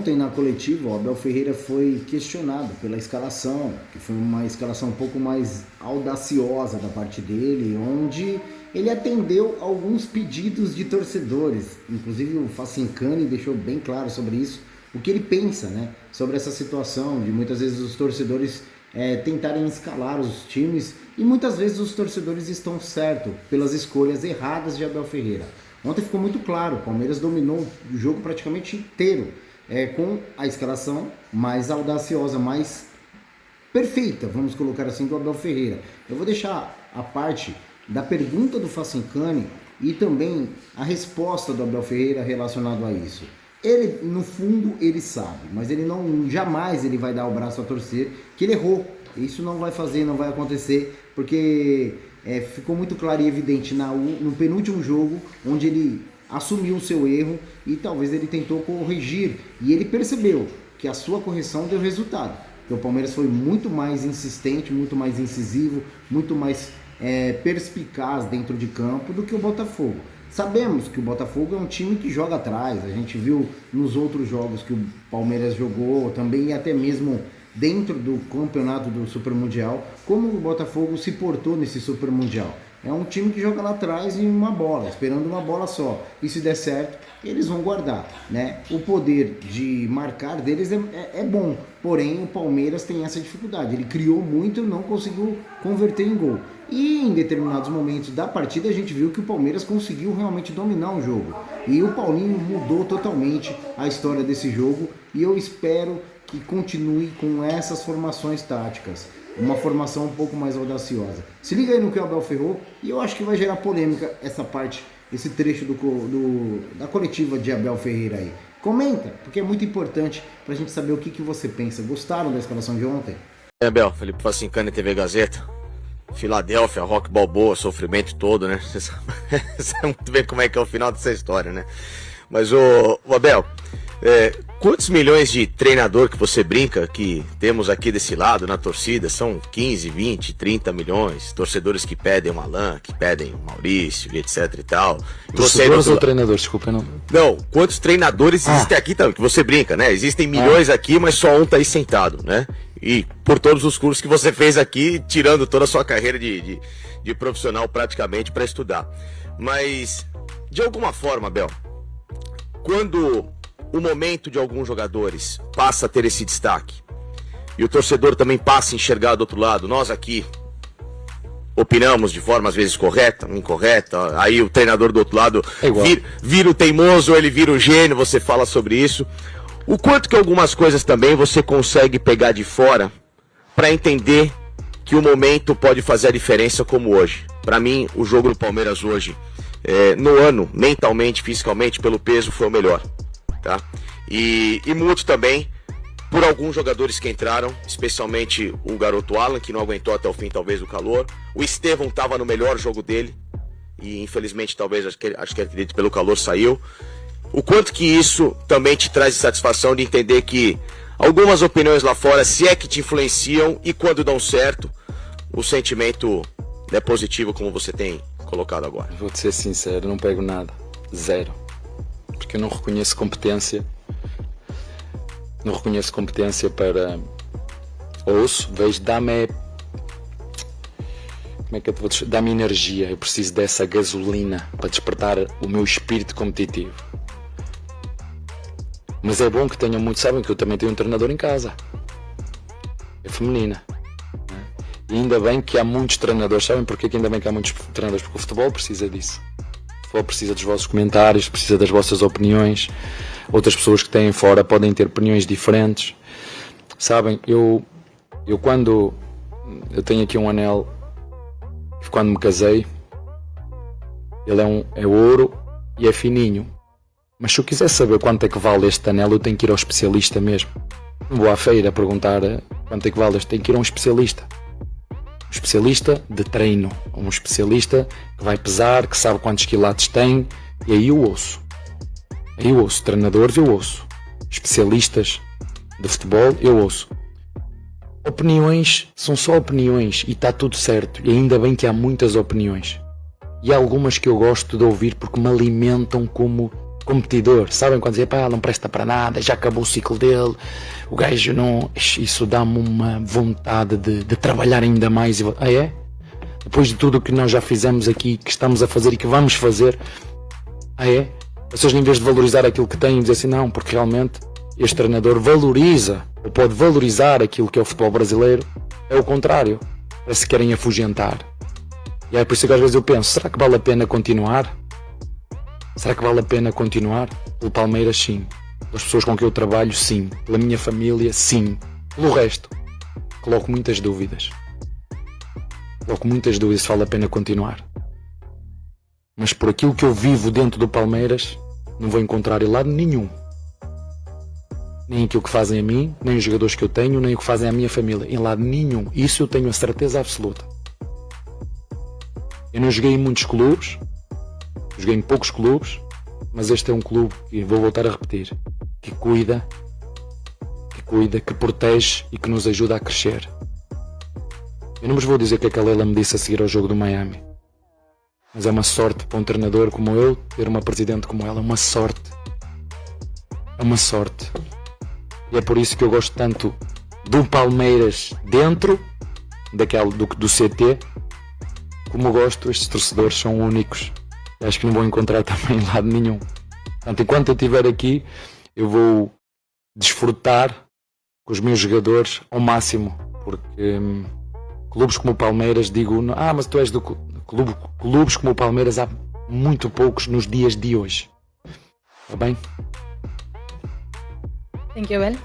Ontem na coletiva, o Abel Ferreira foi questionado pela escalação, que foi uma escalação um pouco mais audaciosa da parte dele, onde ele atendeu alguns pedidos de torcedores. Inclusive o Facincani deixou bem claro sobre isso, o que ele pensa, né, sobre essa situação de muitas vezes os torcedores tentarem escalar os times, e muitas vezes os torcedores estão certos pelas escolhas erradas de Abel Ferreira. Ontem ficou muito claro, o Palmeiras dominou o jogo praticamente inteiro, com a escalação mais audaciosa, mais perfeita, vamos colocar assim, do Abel Ferreira. Eu vou deixar a parte da pergunta do Facincani e também a resposta do Abel Ferreira relacionado a isso. Ele, no fundo, ele sabe, mas ele jamais ele vai dar o braço a torcer que ele errou. Isso não vai fazer, não vai acontecer, porque ficou muito claro e evidente no penúltimo jogo, onde ele assumiu o seu erro e talvez ele tentou corrigir, e ele percebeu que a sua correção deu resultado, que o Palmeiras foi muito mais insistente, muito mais incisivo, muito mais perspicaz dentro de campo do que o Botafogo. Sabemos que o Botafogo é um time que joga atrás, a gente viu nos outros jogos que o Palmeiras jogou também, e até mesmo dentro do campeonato do Super Mundial, como o Botafogo se portou nesse Super Mundial. É um time que joga lá atrás em uma bola, esperando uma bola só. E se der certo, eles vão guardar, né? O poder de marcar deles é bom, porém o Palmeiras tem essa dificuldade. Ele criou muito e não conseguiu converter em gol. E em determinados momentos da partida a gente viu que o Palmeiras conseguiu realmente dominar o jogo. E o Paulinho mudou totalmente a história desse jogo, e eu espero que continue com essas formações táticas. Uma formação um pouco mais audaciosa. Se liga aí no que o Abel ferrou, e eu acho que vai gerar polêmica essa parte, esse trecho da coletiva de Abel Ferreira aí. Comenta, porque é muito importante pra gente saber o que você pensa. Gostaram da escalação de ontem? Abel, Felipe Facincani, TV Gazeta. Filadélfia, Rock Balboa, sofrimento todo, né? Você sabe muito bem como é que é o final dessa história, né? Mas o Abel, quantos milhões de treinador que você brinca que temos aqui desse lado na torcida? São 15, 20, 30 milhões. Torcedores que pedem o Alan, que pedem o Maurício, etc e tal. Torcedores ou treinadores? Desculpa, não. Não, quantos treinadores existem aqui também? Que você brinca, né? Existem milhões aqui, mas só um tá aí sentado, né? E por todos os cursos que você fez aqui, tirando toda a sua carreira de profissional praticamente para estudar. Mas, de alguma forma, Abel, quando o momento de alguns jogadores passa a ter esse destaque e o torcedor também passa a enxergar do outro lado, nós aqui opinamos de forma às vezes correta, incorreta, aí o treinador do outro lado vira o teimoso, ele vira o gênio, você fala sobre isso. O quanto que algumas coisas também você consegue pegar de fora para entender que o momento pode fazer a diferença, como hoje. Para mim, o jogo do Palmeiras hoje, no ano, mentalmente, fisicamente, pelo peso, foi o melhor. Tá? E muito também por alguns jogadores que entraram, especialmente o garoto Alan, que não aguentou até o fim, talvez, do calor. O Estevão estava no melhor jogo dele e, infelizmente, talvez, acho que acredito, pelo calor saiu. O quanto que isso também te traz satisfação de entender que algumas opiniões lá fora, se é que te influenciam, e quando dão certo, o sentimento é positivo, como você tem colocado agora? Vou-te ser sincero, não pego nada. Zero. Porque eu não reconheço competência. Não reconheço competência para... Ouço, vejo, dá-me... Como é que eu te vou dizer? Dá-me energia. Eu preciso dessa gasolina para despertar o meu espírito competitivo. Mas é bom que tenham muito, sabem que eu também tenho um treinador em casa. É feminina. E ainda bem que há muitos treinadores, sabem porquê que ainda bem que há muitos treinadores? Porque o futebol precisa disso. O futebol precisa dos vossos comentários, precisa das vossas opiniões. Outras pessoas que têm fora podem ter opiniões diferentes. Sabem, eu quando... Eu tenho aqui um anel, quando me casei, ele é ouro e é fininho. Mas se eu quiser saber quanto é que vale este anel, eu tenho que ir ao especialista mesmo. Não vou à feira perguntar quanto é que vale este, tenho que ir a um especialista. Um especialista de treino, um especialista que vai pesar, que sabe quantos quilates tem, e aí eu ouço. Aí eu ouço, treinadores eu ouço, especialistas de futebol eu ouço. Opiniões são só opiniões e está tudo certo, e ainda bem que há muitas opiniões. E há algumas que eu gosto de ouvir porque me alimentam como competidor. Sabem quando dizem, pá, não presta para nada, já acabou o ciclo dele, o gajo não... Isso dá-me uma vontade de trabalhar ainda mais. Ah, é? Depois de tudo o que nós já fizemos aqui, que estamos a fazer e que vamos fazer, ah, é? Vocês, em vez de valorizar aquilo que têm, dizem assim, não, porque realmente este treinador valoriza, ou pode valorizar aquilo que é o futebol brasileiro, é o contrário. Parece que querem afugentar. E é por isso que às vezes eu penso, será que vale a pena continuar? Será que vale a pena continuar? Pelo Palmeiras, sim. Pelas pessoas com quem eu trabalho, sim. Pela minha família, sim. Pelo resto, coloco muitas dúvidas. Coloco muitas dúvidas se vale a pena continuar. Mas por aquilo que eu vivo dentro do Palmeiras, não vou encontrar em lado nenhum. Nem aquilo que fazem a mim, nem os jogadores que eu tenho, nem o que fazem à minha família. Em lado nenhum. Isso eu tenho a certeza absoluta. Eu não joguei em muitos clubes, joguei em poucos clubes, mas este é um clube que, vou voltar a repetir, que cuida, que protege e que nos ajuda a crescer. Eu não vos vou dizer o que é que a Leila me disse a seguir ao jogo do Miami, mas é uma sorte para um treinador como eu ter uma presidente como ela. É uma sorte. É uma sorte. E é por isso que eu gosto tanto do Palmeiras dentro do CT, como eu gosto. Estes torcedores são únicos. Acho que não vou encontrar também em lado nenhum. Portanto, enquanto eu estiver aqui, eu vou desfrutar com os meus jogadores ao máximo, porque clubes como o Palmeiras, digo, mas tu és do clube, clubes como o Palmeiras há muito poucos nos dias de hoje. Está bem? Thank you, Abel.